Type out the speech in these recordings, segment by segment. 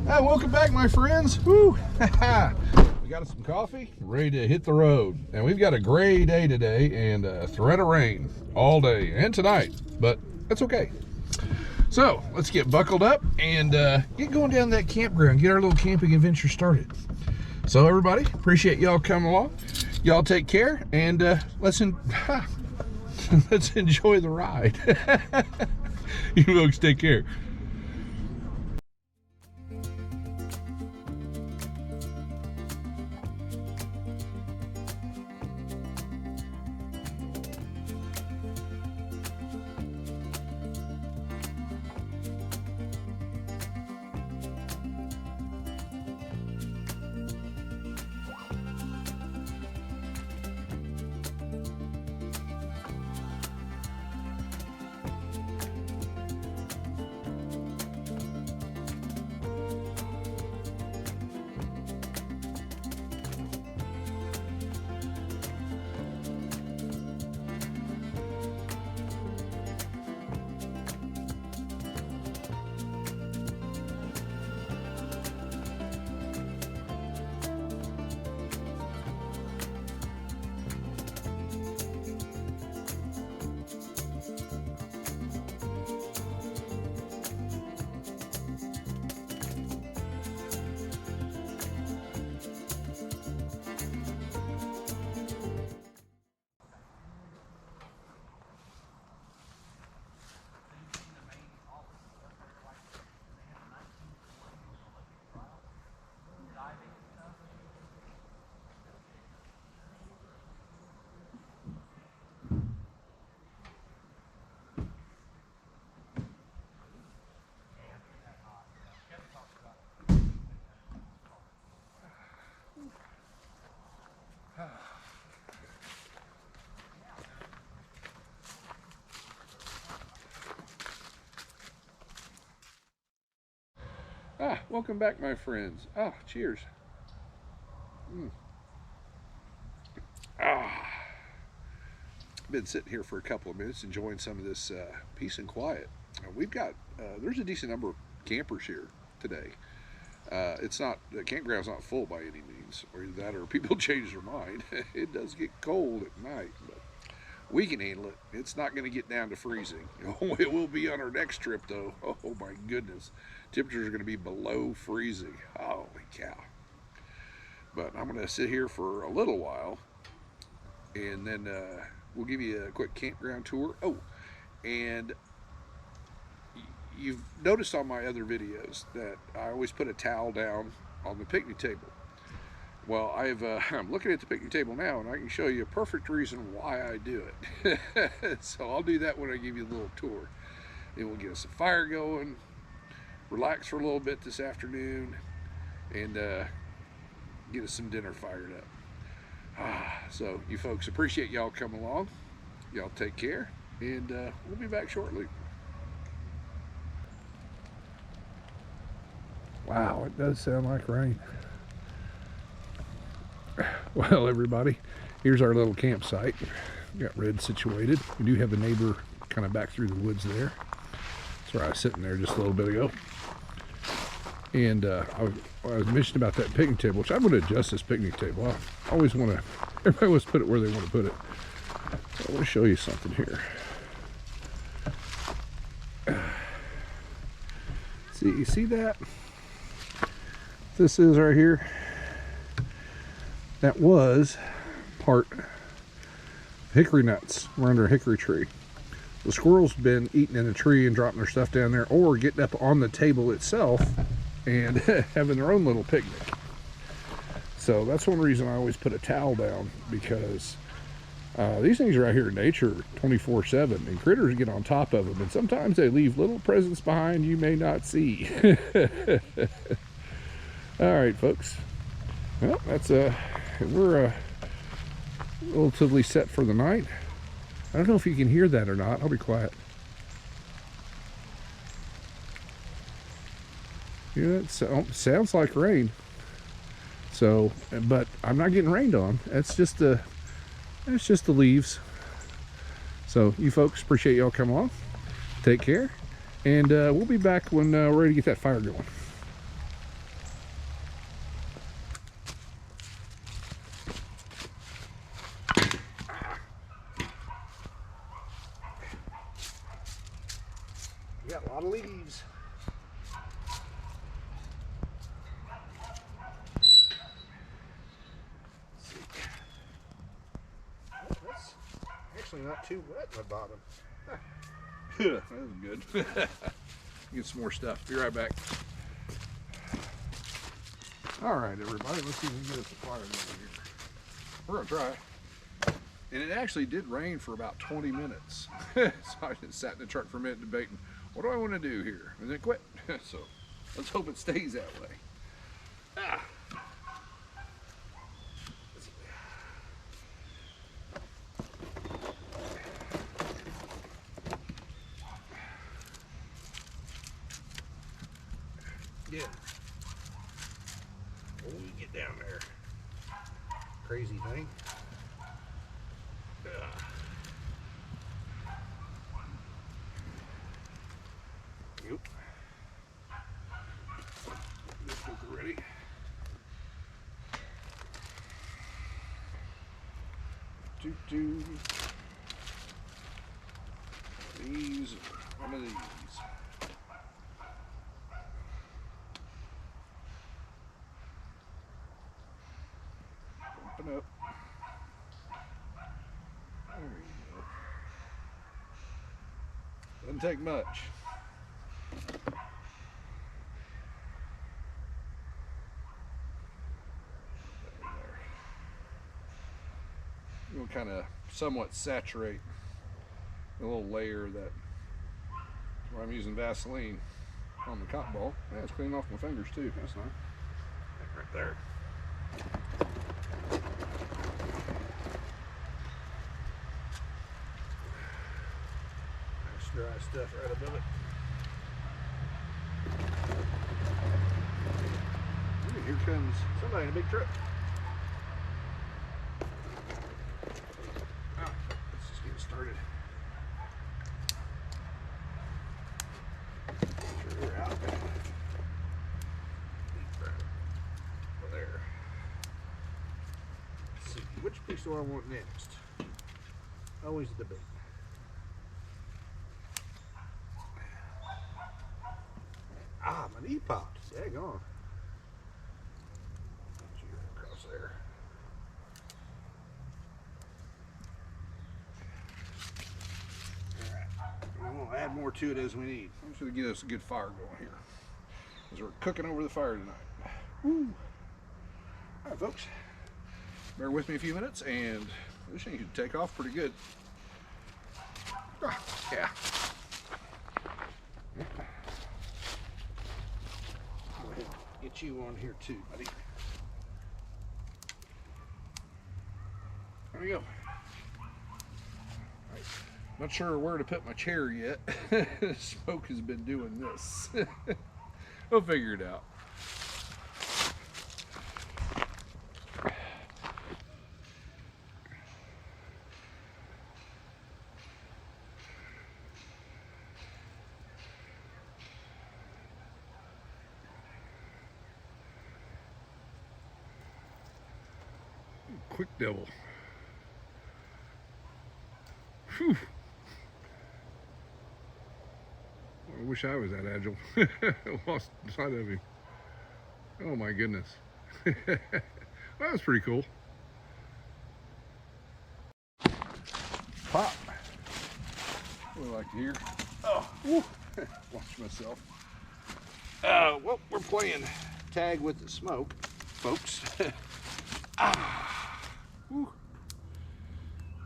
Welcome back, my friends. Woo! We got us some coffee, ready to hit the road. And we've got a gray day today and a threat of rain all day and tonight, but that's okay. So let's get buckled up and get going down that campground, get our little camping adventure started. So everybody, appreciate y'all coming along. Y'all take care, and let's enjoy the ride. You folks take care. Welcome back, my friends. Cheers. Been sitting here for a couple of minutes enjoying some of this peace and quiet. We've got there's a decent number of campers here today. It's not, the campground's not full by any means, or either that or people change their mind. It does get cold at night, but we can handle it. It's not going to get down to freezing. It will be on our next trip, though. Oh my goodness, temperatures are going to be below freezing. Holy cow! But I'm going to sit here for a little while, and then we'll give you a quick campground tour. Oh, and you've noticed on my other videos that I always put a towel down on the picnic table. Well, I'm looking at the picnic table now, and I can show you a perfect reason why I do it. So I'll do that when I give you a little tour. Then we'll get us a fire going, relax for a little bit this afternoon, and get us some dinner fired up. So you folks, appreciate y'all coming along. Y'all take care, and we'll be back shortly. Wow, it does sound like rain. Well, everybody, here's our little campsite. We got Red situated. We do have a neighbor kind of back through the woods there. That's where I was sitting there just a little bit ago. And I was mentioning about that picnic table, which I'm going to adjust this picnic table. I always want to, everybody wants to put it where they want to put it. So I want to show you something here. See, you see that? This is right here. That was part hickory nuts. We're under a hickory tree. The squirrels been eating in the tree and dropping their stuff down there, or getting up on the table itself and having their own little picnic. So that's one reason I always put a towel down, because these things are out here in nature 24/7, and critters get on top of them, and sometimes they leave little presents behind you may not see. All right, folks. Well, that's we're relatively set for the night. I don't know if you can hear that or not. I'll be quiet. Yeah, it sounds like rain. So, but I'm not getting rained on. It's just the leaves. So, you folks, appreciate y'all coming along. Take care, and we'll be back when we're ready to get that fire going. not too wet in the bottom. That was good. Get some more stuff. Be right back. All right, everybody, let's see if we can get us a fire over here. We're gonna try. And it actually did rain for about 20 minutes. So I just sat in the truck for a minute debating, what do I want to do here? And then quit. So let's hope it stays that way. Ah. Yeah. When we get down there, crazy thing. Yep. This cooker ready. These, one of these. Open up. There you go. Doesn't take much. There. We'll kind of somewhat saturate a little layer that where I'm using Vaseline on the cotton ball. Yeah, it's cleaning off my fingers too. That's nice. Right there. Nice dry stuff right above it. Ooh, here comes somebody in a big truck. Oh, let's just get started. Sure you're out. Over there. Let's see, which piece do I want next? Always the debate. Ah, my knee popped. Dang on. Across there. Alright. We'll add more to it as we need. I'm just going to get us a good fire going here. Because we're cooking over the fire tonight. Woo! Alright, folks. Bear with me a few minutes and this thing should take off pretty good. Ah, yeah. Go ahead and get you on here too, buddy. There we go. Right. Not sure where to put my chair yet. Smoke has been doing this. We'll figure it out. Quick devil. Whew. I wish I was that agile. Lost sight of him. Oh my goodness. Well, that was pretty cool. Pop. What do I like to hear? Oh, woo. Watch myself. Well, we're playing tag with the smoke, folks. Woo.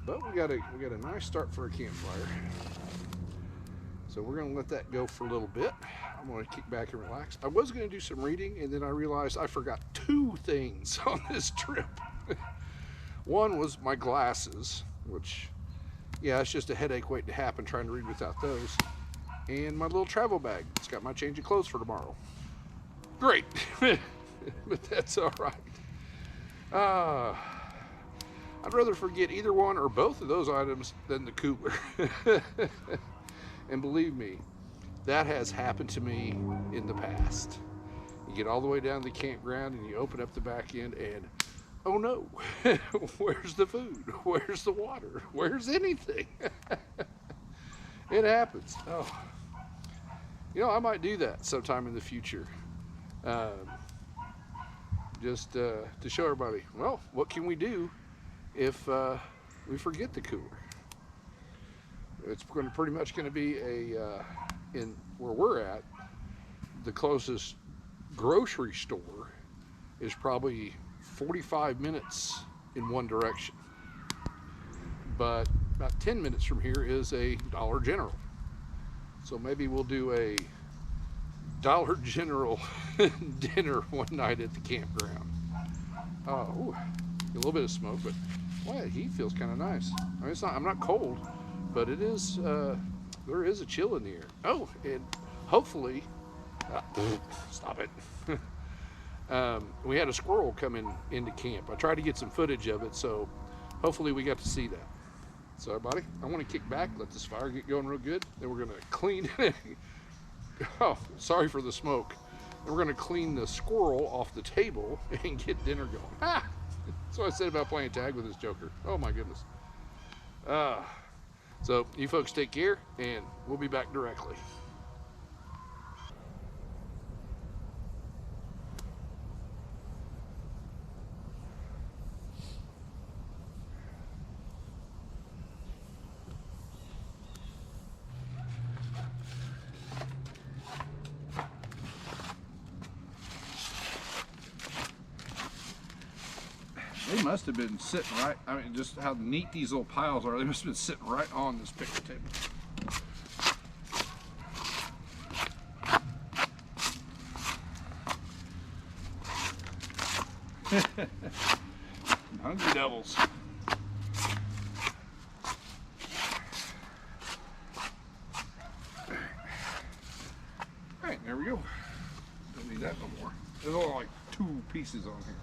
But we got a nice start for a campfire. So we're gonna let that go for a little bit. I'm gonna kick back and relax. I was gonna do some reading and then I realized I forgot two things on this trip. One was my glasses, which, yeah, it's just a headache waiting to happen trying to read without those. And my little travel bag. It's got my change of clothes for tomorrow. Great, but that's all right. I'd rather forget either one or both of those items than the cooler. And believe me, that has happened to me in the past. You get all the way down to the campground and you open up the back end and, oh no, where's the food? Where's the water? Where's anything? It happens. Oh, you know, I might do that sometime in the future. Just to show everybody, well, what can we do if we forget the cooler? It's pretty much going to be in where we're at, the closest grocery store is probably 45 minutes in one direction. But about 10 minutes from here is a Dollar General. So maybe we'll do a Dollar General dinner one night at the campground. Oh, a little bit of smoke, but boy, the heat feels kind of nice. I mean, I'm not cold, but it is, there is a chill in the air. Oh, and hopefully, stop it. We had a squirrel come into camp. I tried to get some footage of it, so hopefully we got to see that. So everybody, I want to kick back, let this fire get going real good. Then we're going to clean, oh, sorry for the smoke. Then we're going to clean the squirrel off the table and get dinner going. Ah, that's what I said about playing tag with this joker. Oh my goodness. So you folks take care, and we'll be back directly. They must have been sitting right, I mean, just how neat these little piles are. They must have been sitting right on this picnic table. Hungry devils. All right, there we go. Don't need that no more. There's only like 2 pieces on here.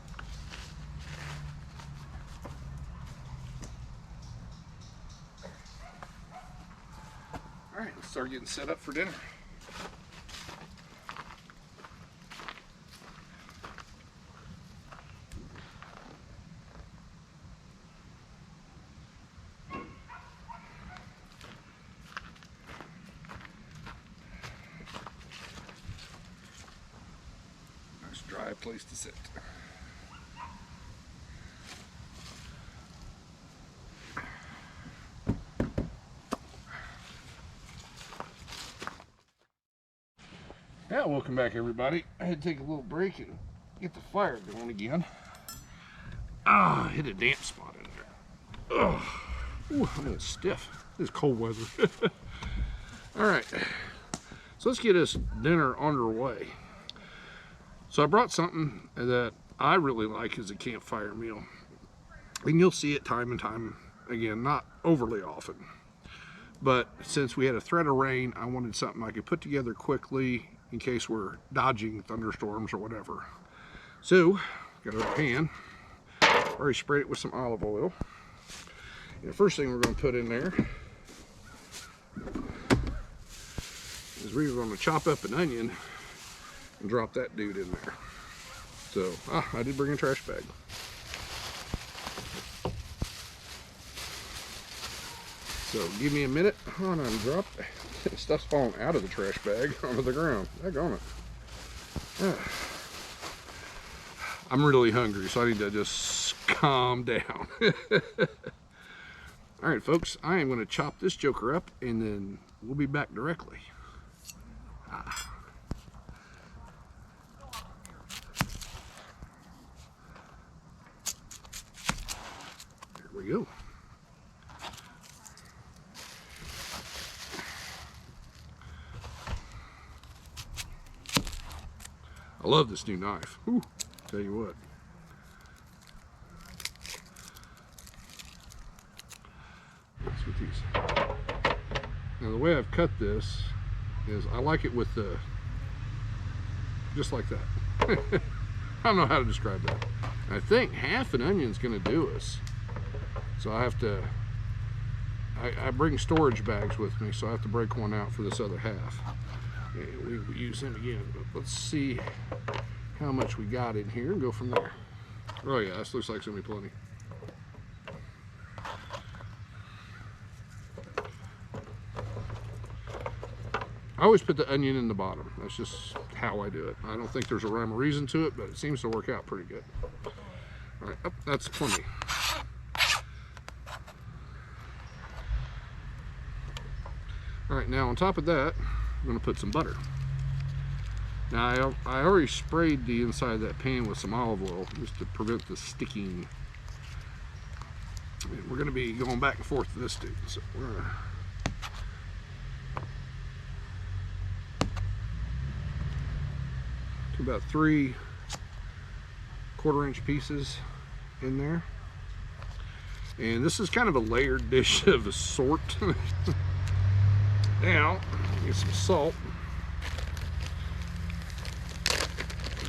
All right, let's start getting set up for dinner. Nice dry place to sit. Yeah, welcome back everybody. I had to take a little break and get the fire going again. Ah, hit a damp spot in there. Ugh. Ooh, man, it's stiff. This is cold weather. All right, so let's get this dinner underway. So I brought something that I really like as a campfire meal. And you'll see it time and time again, not overly often. But since we had a threat of rain, I wanted something I could put together quickly in case we're dodging thunderstorms or whatever. So, got our pan. Already sprayed it with some olive oil. And the first thing we're going to put in there is we're going to chop up an onion and drop that dude in there. So, I did bring a trash bag. So, give me a minute. On and drop. Stuff's falling out of the trash bag onto the ground. Daggone it. I'm really hungry, so I need to just calm down. All right, folks, I am going to chop this joker up, and then we'll be back directly. There we go. I love this new knife. Whew, tell you what. That's with these. Now the way I've cut this is I like it with the, just like that. I don't know how to describe that. I think half an onion's gonna do us. So I have to, I bring storage bags with me, so I have to break one out for this other half. And we use them again, but let's see how much we got in here and go from there. Oh yeah, this looks like it's gonna be plenty. I always put the onion in the bottom. That's just how I do it. I don't think there's a rhyme or reason to it, but it seems to work out pretty good. All right, that's plenty. All right, now on top of that, I'm going to put some butter. Now I already sprayed the inside of that pan with some olive oil just to prevent the sticking. And we're going to be going back and forth to this dude. So we're going to about 3 1/4-inch pieces in there. And this is kind of a layered dish of a sort. Now, get some salt.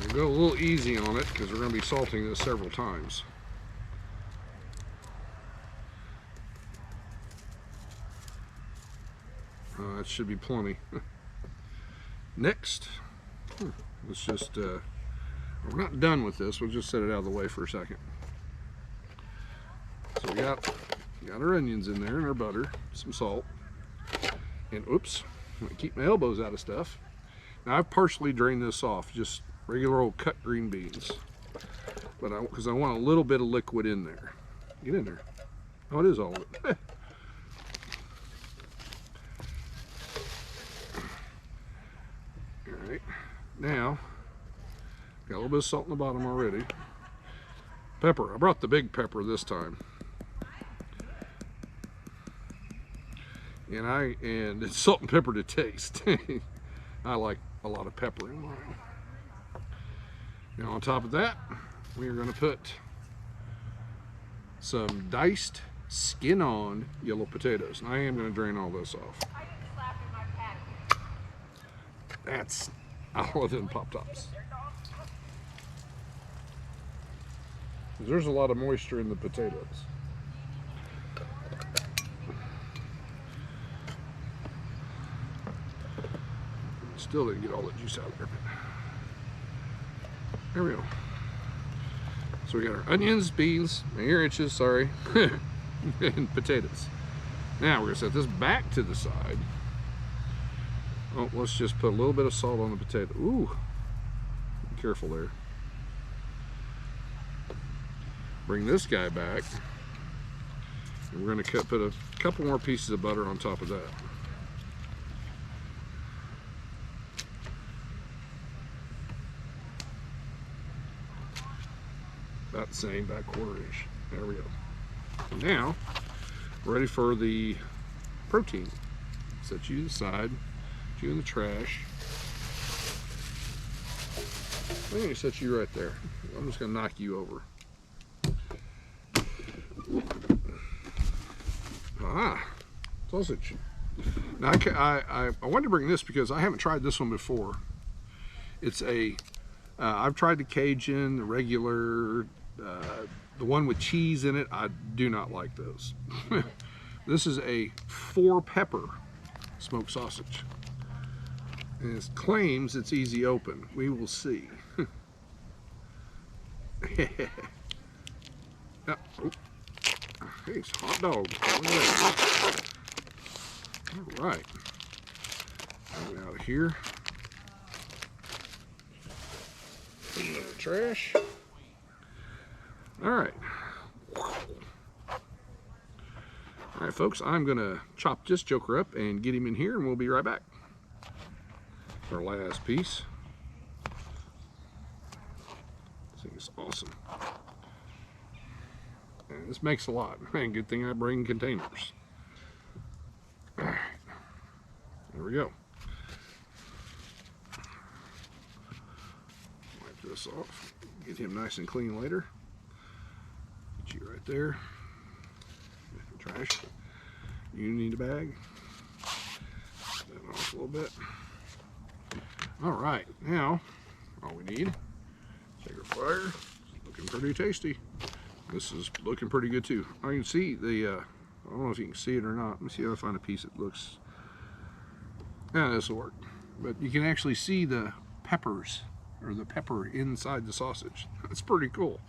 We'll go a little easy on it because we're going to be salting this several times. That should be plenty. Next, let's just, we're not done with this, we'll just set it out of the way for a second. So we got our onions in there and our butter, some salt, and oops, I'm going to keep my elbows out of stuff. Now I've partially drained this off, just regular old cut green beans, but because I want a little bit of liquid in there. Get in there. Oh, it is all of it. All right, now got a little bit of salt in the bottom already. Pepper. I brought the big pepper this time. And it's salt and pepper to taste. I like a lot of pepper in mine. Now on top of that, we are going to put some diced skin-on yellow potatoes. And I am going to drain all this off. That's olive and Pop-Tops. There's a lot of moisture in the potatoes. Still didn't get all the juice out of there. There we go. So we got our onions, beans, inches, sorry, and potatoes. Now we're gonna set this back to the side. Oh, let's just put a little bit of salt on the potato. Ooh, be careful there. Bring this guy back, and we're gonna put a couple more pieces of butter on top of that. About the same, about 1/4-inch. There we go. And now, we're ready for the protein. Set you to the side, put you in the trash. I'm going to set you right there. I'm just going to knock you over. Sausage. Now I wanted to bring this because I haven't tried this one before. It's a, I've tried the Cajun, the regular, the one with cheese in it. I do not like those. This is a 4-pepper smoked sausage. And it claims it's easy open. We will see. Oh, hey, it's a hot dog. All right. Get out of here. Put it in the trash. All right. All right, folks, I'm going to chop this joker up and get him in here, and we'll be right back. Our last piece. This thing is awesome. And this makes a lot. Man, good thing I bring containers. All right. There we go. Wipe this off. Get him nice and clean later. Get you right there. Trash. You need a bag. Put that off a little bit. All right, now all we need is our fire. Looking pretty tasty. This is looking pretty good too. I can see the. I don't know if you can see it or not. Let me see if I find a piece that looks. Yeah, this will work. But you can actually see the peppers, or the pepper inside the sausage. That's pretty cool.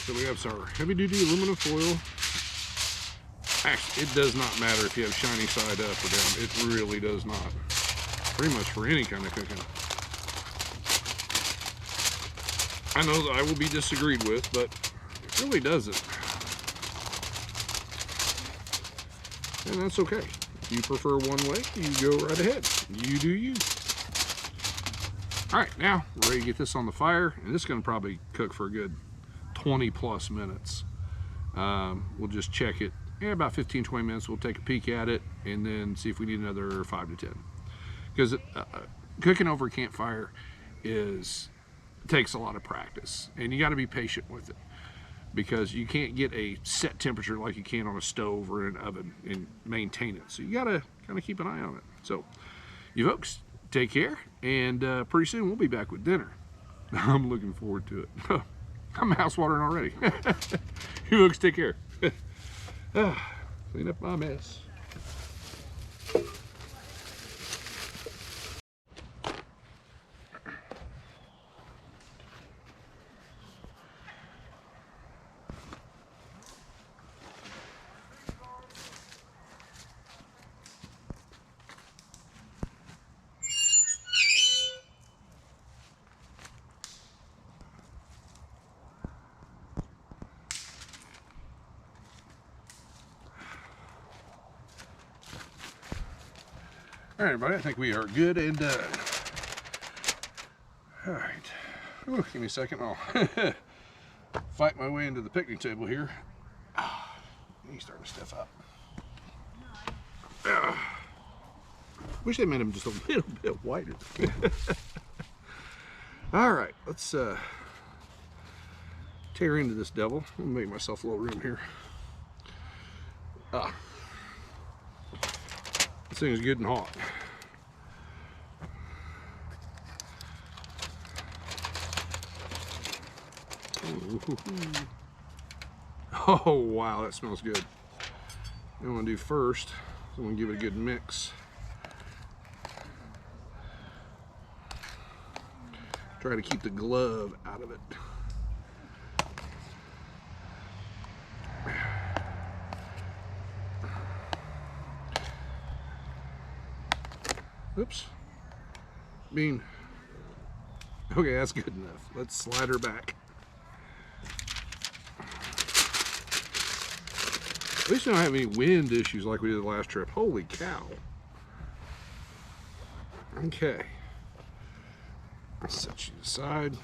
So we have our heavy-duty aluminum foil. Actually, it does not matter if you have shiny side up or down. It really does not. Pretty much for any kind of cooking. I know that I will be disagreed with, but it really doesn't. And that's okay. If you prefer one way, you go right ahead. You do you. All right, now we're ready to get this on the fire, and this is going to probably cook for a good 20 plus minutes. We'll just check it. Yeah, about 15-20 minutes. We'll take a peek at it and then see if we need another 5 to 10. Because cooking over a campfire takes a lot of practice, and you got to be patient with it, because you can't get a set temperature like you can on a stove or an oven and maintain it. So you got to kind of keep an eye on it. So you folks, take care, and pretty soon we'll be back with dinner. I'm looking forward to it. I'm house watering already. You folks, take care. Clean up my mess. All right, everybody, I think we are good and done. All right. Ooh, give me a second. I'll fight my way into the picnic table here. He's starting to stiff up. Wish they made him just a little bit wider. All right, let's tear into this devil. I'll make myself a little room here. This thing is good and hot. Oh wow, that smells good. What I want to do first, I'm going to give it a good mix. Try to keep the glove out of it. Oops. Bean. Okay, that's good enough. Let's slide her back. At least we don't have any wind issues like we did the last trip. Holy cow. Okay. Let's set you aside.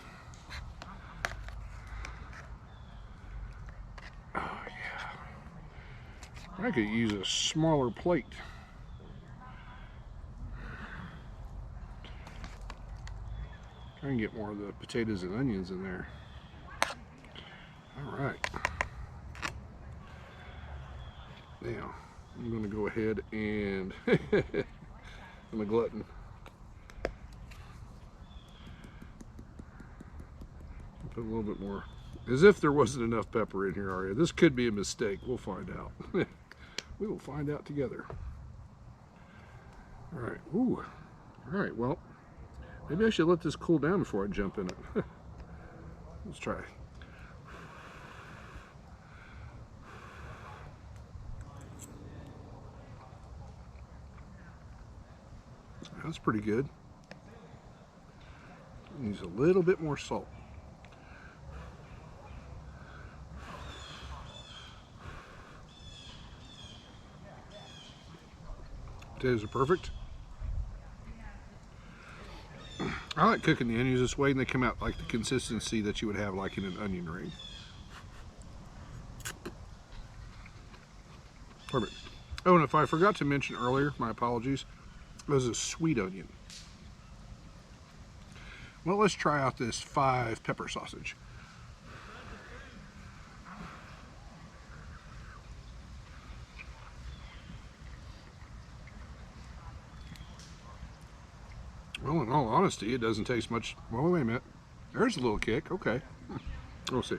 Oh, yeah. I could use a smaller plate. Try and get more of the potatoes and onions in there. All right. Now, I'm going to go ahead and I'm a glutton. Put a little bit more. As if there wasn't enough pepper in here already. This could be a mistake. We'll find out. We will find out together. All right. Ooh. All right. Well, maybe I should let this cool down before I jump in it. Let's try. That's pretty good. Needs a little bit more salt. Potatoes are perfect. I like cooking the onions this way, and they come out like the consistency that you would have like in an onion ring. Perfect. Oh, and if I forgot to mention earlier, my apologies, there's a sweet onion. Well, let's try out this 5 pepper sausage. Well, in all honesty, it doesn't taste much. Well, wait a minute. There's a little kick. Okay. We'll see.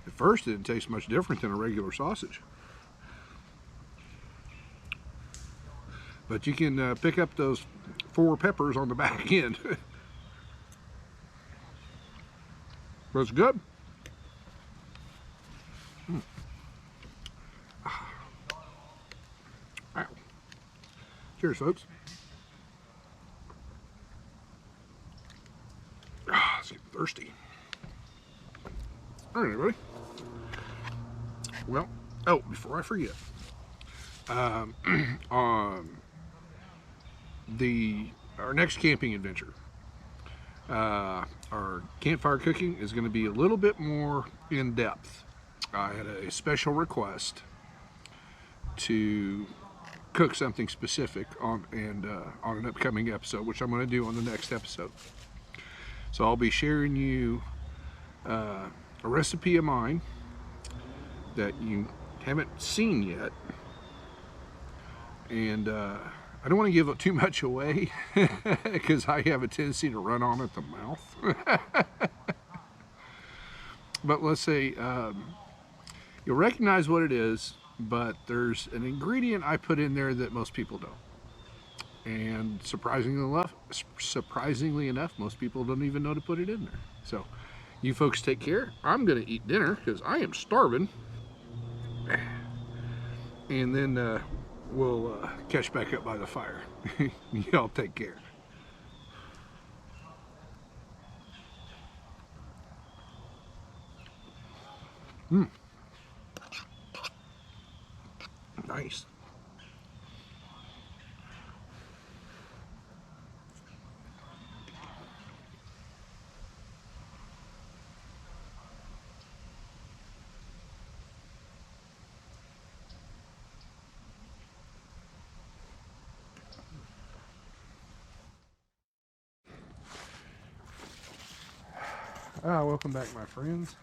At first, it didn't taste much different than a regular sausage. But you can pick up those 4 peppers on the back end. But it's good. Wow. Cheers, folks. It's getting thirsty. Well, oh, before I forget, um, on our next camping adventure, our campfire cooking is going to be a little bit more in depth. I had a special request to cook something specific on an upcoming episode, which I'm going to do on the next episode. So I'll be sharing you a recipe of mine that you haven't seen yet, and I don't want to give too much away because I have a tendency to run on at the mouth. But let's say you'll recognize what it is, but there's an ingredient I put in there that most people don't. And surprisingly enough, most people don't even know to put it in there. So, you folks take care. I'm going to eat dinner because I am starving. And then we'll catch back up by the fire. Y'all take care. Nice. Welcome back, my friends.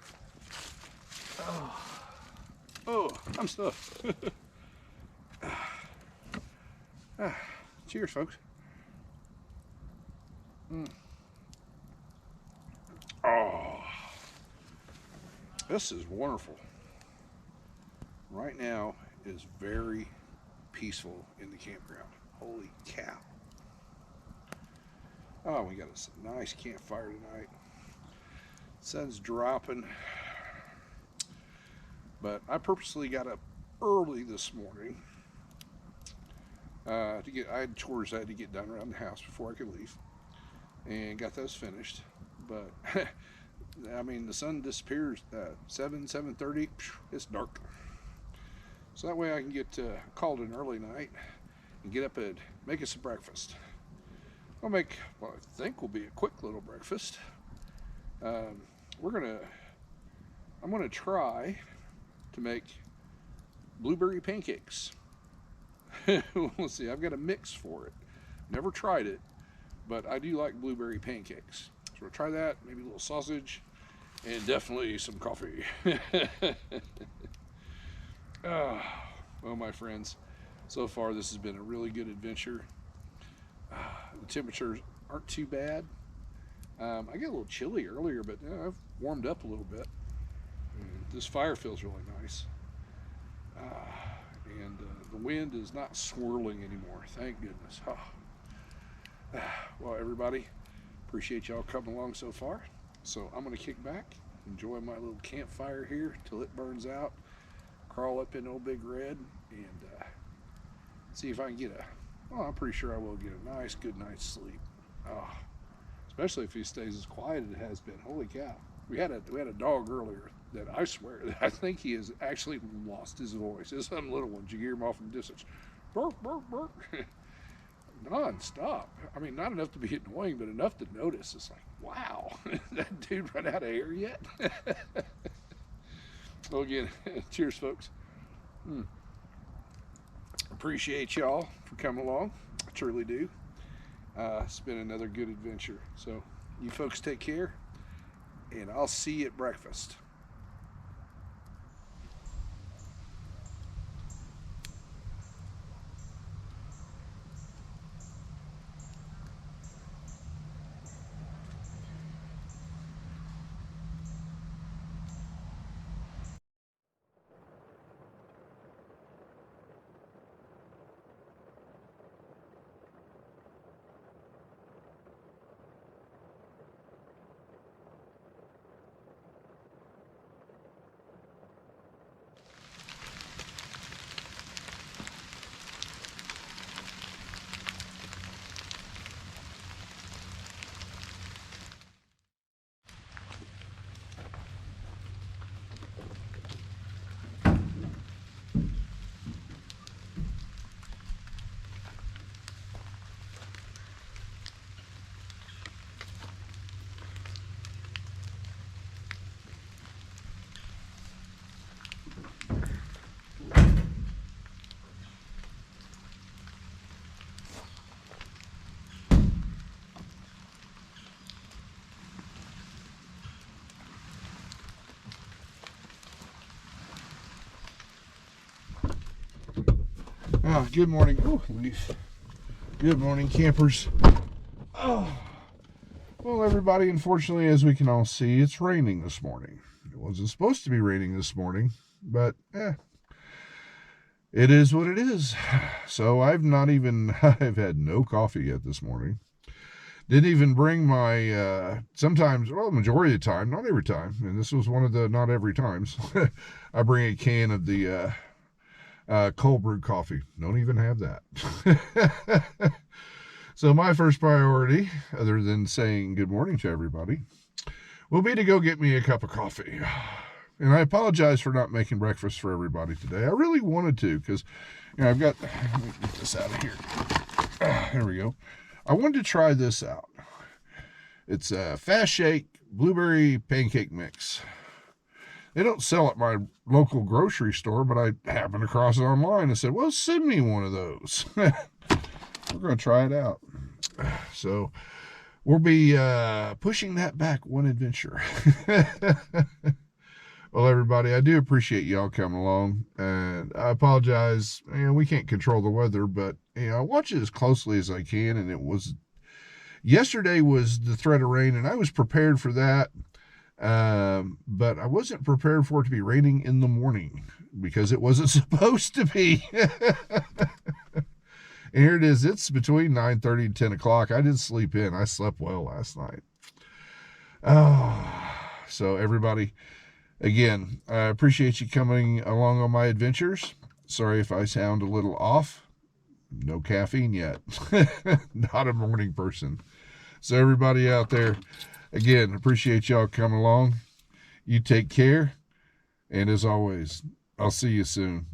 Oh, I'm stuffed. Cheers, folks. Oh, this is wonderful. Right now is very peaceful in the campground. Holy cow. Oh, we got a nice campfire tonight. Sun's dropping. But I purposely got up early this morning I had chores I had to get done around the house before I could leave, and got those finished. But I mean, the sun disappears 7:30. It's dark, so that way I can get called an early night and get up and make us some breakfast. I'll make what I think will be a quick little breakfast. Um, we're gonna. I'm gonna try to make blueberry pancakes. We'll see. I've got a mix for it. Never tried it, but I do like blueberry pancakes. So we'll try that. Maybe a little sausage, and definitely some coffee. Well, my friends, so far this has been a really good adventure. The temperatures aren't too bad. I get a little chilly earlier, but I've warmed up a little bit. And this fire feels really nice. And the wind is not swirling anymore. Thank goodness. Oh. Well, everybody, appreciate y'all coming along so far. So I'm going to kick back, enjoy my little campfire here till it burns out, crawl up in old Big Red, and see if I can get well, I'm pretty sure I will get a nice, good night's sleep. Oh, especially if he stays as quiet as it has been. Holy cow. We had a dog earlier that I swear, I think he has actually lost his voice. It's some little ones. You hear him off from distance. Bark, bark, bark. Non-stop. I mean, not enough to be annoying, but enough to notice. It's like, wow, that dude run out of air yet? Well, again, cheers, folks. Appreciate y'all for coming along. I truly do. It's been another good adventure. So, you folks take care, and I'll see you at breakfast. Good morning. Oh, leaf. Good morning, campers. Oh, well, everybody, unfortunately, as we can all see, it's raining this morning. It wasn't supposed to be raining this morning, but it is what it is. So I've had no coffee yet this morning. Didn't even bring my, sometimes, well, the majority of the time, not every time, and this was one of the not every times, I bring a can of the cold brewed coffee. Don't even have that. So my first priority, other than saying good morning to everybody, will be to go get me a cup of coffee. And I apologize for not making breakfast for everybody today. I really wanted to, because I've got, let me get this out of here. There we go. I wanted to try this out. It's a Fast Shake Blueberry Pancake Mix. They don't sell at my local grocery store, but I happened across it online and said, well, send me one of those. We're going to try it out. So we'll be pushing that back one adventure. Well, everybody, I do appreciate y'all coming along, and I apologize. We can't control the weather, but I watch it as closely as I can. And yesterday was the threat of rain, and I was prepared for that, but I wasn't prepared for it to be raining in the morning because it wasn't supposed to be. And here it is. It's between 9:30 and 10 o'clock. I didn't sleep in. I slept well last night. So everybody, again, I appreciate you coming along on my adventures. Sorry if I sound a little off. No caffeine yet. Not a morning person. So everybody out there, again, appreciate y'all coming along. You take care. And as always, I'll see you soon.